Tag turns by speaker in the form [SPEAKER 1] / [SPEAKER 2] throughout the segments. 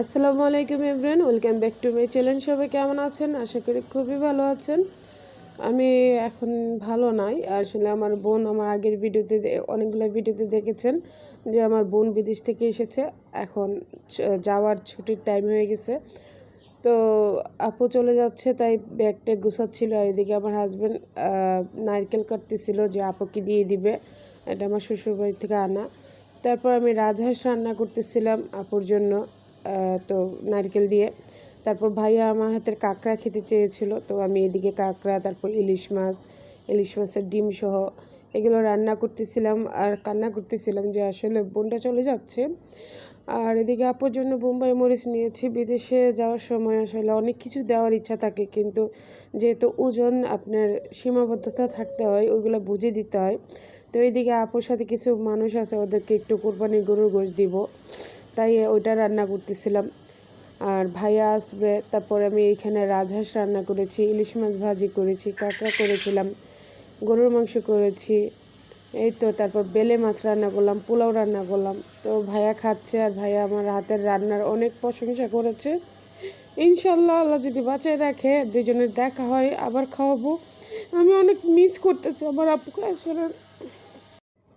[SPEAKER 1] আসসালামু আলাইকুম everyone, welcome back to my channel. সবাই কেমন আছেন? আশা করি খুবই ভালো আছেন। আমি এখন ভালো নাই। আসলে আমার বোন আমার আগের ভিডিওতে অনেকগুলো ভিডিওতে দেখেছেন যে আমার বোন বিদেশ থেকে এসেছে। এখন যাওয়ার ছুটির টাইম হয়ে গেছে, তো আপু চলে যাচ্ছে, তাই ব্যাগটা গুছাচ্ছিল। আর এদিকে আমার হাজব্যান্ড নারকেল কাটতেছিল যে আপুকে দিয়ে দিবে। এটা আমার শ্বশুরবাড়ি থেকে আনা। তারপর আমি রাজহাঁস রান্না করতেছিলাম আপুর জন্য, তো নারকেল দিয়ে। তারপর ভাইয়া আমার হাতের কাঁকড়া খেতে চেয়েছিল, তো আমি এদিকে কাঁকড়া, তারপর ইলিশ মাছের ডিম সহ এগুলো রান্না করতেছিলাম আর কান্না করতেছিলাম যে আসলে বোনটা চলে যাচ্ছে। আর এদিকে আপুর জন্য বোম্বাই মরিচ নিয়েছি। বিদেশে যাওয়ার সময় আসলে অনেক কিছু দেওয়ার ইচ্ছা থাকে, কিন্তু যেহেতু ওজন আপনার সীমাবদ্ধতা থাকতে হয়, ওইগুলো বুঝে দিতে হয়। তো এইদিকে আপুর সাথে কিছু মানুষ আছে, ওদেরকে একটু কোরবানির গরুর গোশত দিব, তাই ওইটা রান্না করতেছিলাম। আর ভাইয়া আসবে, তারপরে আমি এইখানে রাজহাঁস রান্না করেছি, ইলিশ মাছ ভাজি করেছি, কাঁকড়া করেছিলাম, গরুর মাংস করেছি, এই তো। তারপর বেলে মাছ রান্না করলাম, পোলাও রান্না করলাম। তো ভাইয়া খাচ্ছে, আর ভাইয়া আমার হাতের রান্নার অনেক প্রশংসা করেছে। ইনশাল্লাহ আল্লাহ যদি বাঁচায় রাখে, দুজনের দেখা হয়, আবার খাওয়াবো। আমি অনেক মিস করতেছি আমার আপুকে। আসলে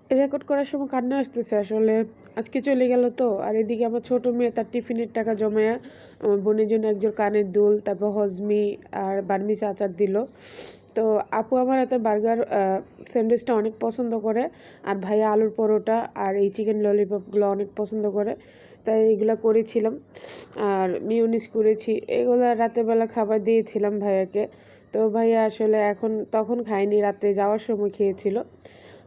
[SPEAKER 1] রেকর্ড করার সময় কান্না আসতেছে, আসলে আজকে চলে গেল তো। আর এদিকে আমার ছোটো মেয়ে তার টিফিনের টাকা জমায়া আমার বোনের জন্য একজন কানের দুল, তারপর হজমি আর বার্মিস আচার দিল। তো আপু আমার হাতে বার্গার স্যান্ডউইচটা অনেক পছন্দ করে, আর ভাইয়া আলুর পরোটা আর এই চিকেন ললিপপগুলো অনেক পছন্দ করে, তাই এগুলো করেছিলাম। আর মিউনিস করেছি, এগুলো রাতেরবেলা খাবার দিয়েছিলাম ভাইয়াকে। তো ভাইয়া আসলে তখন খায়নি, রাতে যাওয়ার সময় খেয়েছিল।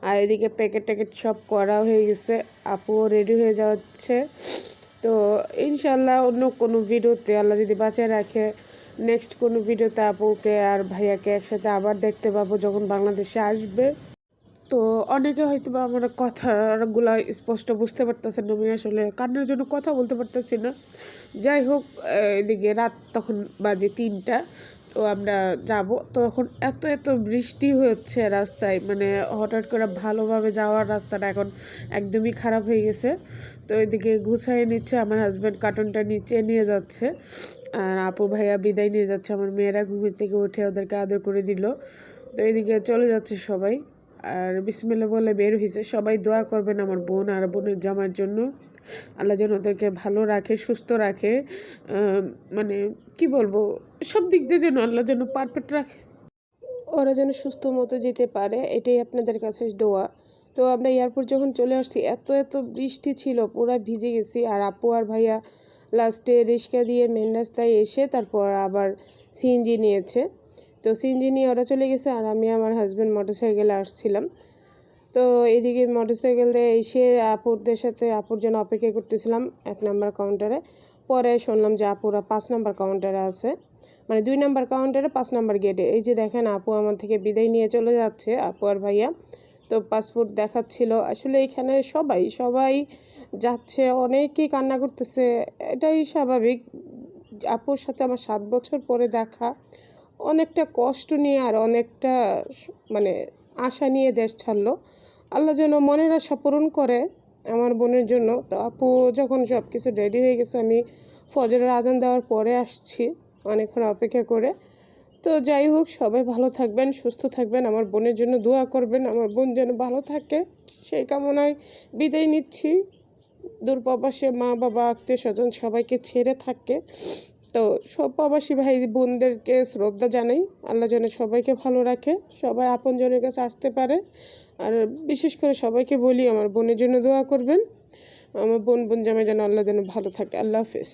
[SPEAKER 1] আর এদিকে প্যাকেট ট্যাকেট সব করা হয়ে গেছে, আপুও রেডি হয়ে যাচ্ছে। তো ইনশাল্লাহ অন্য কোনো ভিডিওতে আল্লাহ যদি বাঁচিয়ে রাখে, নেক্সট কোনো ভিডিওতে আপুকে আর ভাইয়াকে একসাথে আবার দেখতে পাবো যখন বাংলাদেশে আসবে। তো অনেকে হয়তো বা আমার কথাগুলো স্পষ্ট বুঝতে পারতেছেন না, আমি আসলে কান্নার জন্য কথা বলতে পারতেছি না। যাই হোক, এদিকে রাত তখন বাজে 3টা। তো আমরা যাব, তো তখন এত এত বৃষ্টি হচ্ছে রাস্তায়, মানে হঠাৎ করে ভালোভাবে যাওয়ার রাস্তাটা এখন একদমই খারাপ হয়ে গেছে। তো এদিকে গুছাই নিচ্ছে আমার হাজব্যান্ড, কার্টুনটা নিচে নিয়ে যাচ্ছে, আর আপু ভাইয়া বিদায় নিয়ে যাচ্ছে। আমার মেয়েরা ঘুমের থেকে উঠে ওদেরকে আদর করে দিল। তো এদিকে চলে যাচ্ছে সবাই, আর বিসমিল্লাহ বলে বের হয়েছে। সবাই দোয়া করবেন আমার বোন আর বোনের জামার জন্য, আল্লাহ যেন ওদেরকে ভালো রাখে, সুস্থ রাখে, মানে কি বলবো, সব দিক দিয়ে যেন আল্লাহ যেন পারফেক্ট রাখে, ওরা যেন সুস্থ মতো যেতে পারে, এটাই আপনাদের কাছে দোয়া। তো আমরা এয়ারপোর্ট যখন চলে আসছি, এত এত বৃষ্টি ছিল, পুরা ভিজে গেছি। আর আপু আর ভাইয়া লাস্টে রিক্সা দিয়ে মেন রাস্তায় এসে তারপর আবার সিএনজি নিয়েছে। তো সিএনজি নিয়ে ওরা চলে গেছে, আর আমি আমার হাজব্যান্ড মোটরসাইকেলে আসছিলাম। তো এদিকে মোটরসাইকেলে এসে আপুরদের সাথে আপুর জন্য অপেক্ষা করতেছিলাম 1 নাম্বার কাউন্টারে। পরে শুনলাম যে আপুরা 5 নাম্বার কাউন্টারে আছে, মানে 2 নাম্বার কাউন্টারে 5 নাম্বার গেটে। এই যে দেখেন আপু আমার থেকে বিদায় নিয়ে চলে যাচ্ছে, আপু আর ভাইয়া। তো পাসপোর্ট দেখাচ্ছিল। আসলে এখানে সবাই সবাই যাচ্ছে, অনেকেই কান্না করতেছে, এটাই স্বাভাবিক। আপুর সাথে আমার 7 বছর পরে দেখা, অনেকটা কষ্ট নিয়ে আর অনেকটা মানে আশা নিয়ে দেশ ছাড়লো। আল্লাহ যেন মনের আশা পূরণ করে আমার বোনের জন্য। তো আপু যখন সব কিছু রেডি হয়ে গেছে, আমি ফজরের আজান দেওয়ার পরে আসছি অনেকক্ষণ অপেক্ষা করে। তো যাই হোক, সবাই ভালো থাকবেন, সুস্থ থাকবেন, আমার বোনের জন্য দোয়া করবেন, আমার বোন যেন ভালো থাকে, সেই কামনায় বিদায় নিচ্ছি। দূর প্রবাসে মা বাবা আত্মীয় স্বজন সবাইকে ছেড়ে থাকে। তো সব প্রবাসী ভাই বোনদেরকে শ্রদ্ধা জানাই, আল্লাহ যেন সবাইকে ভালো রাখে, সবাই আপনজনের কাছে আসতে পারে। আর বিশেষ করে সবাইকে বলি আমার বোনের জন্য দোয়া করবেন, আমার বোন জামাই যেন আল্লাহ যেন ভালো থাকে। আল্লাহ হাফেজ।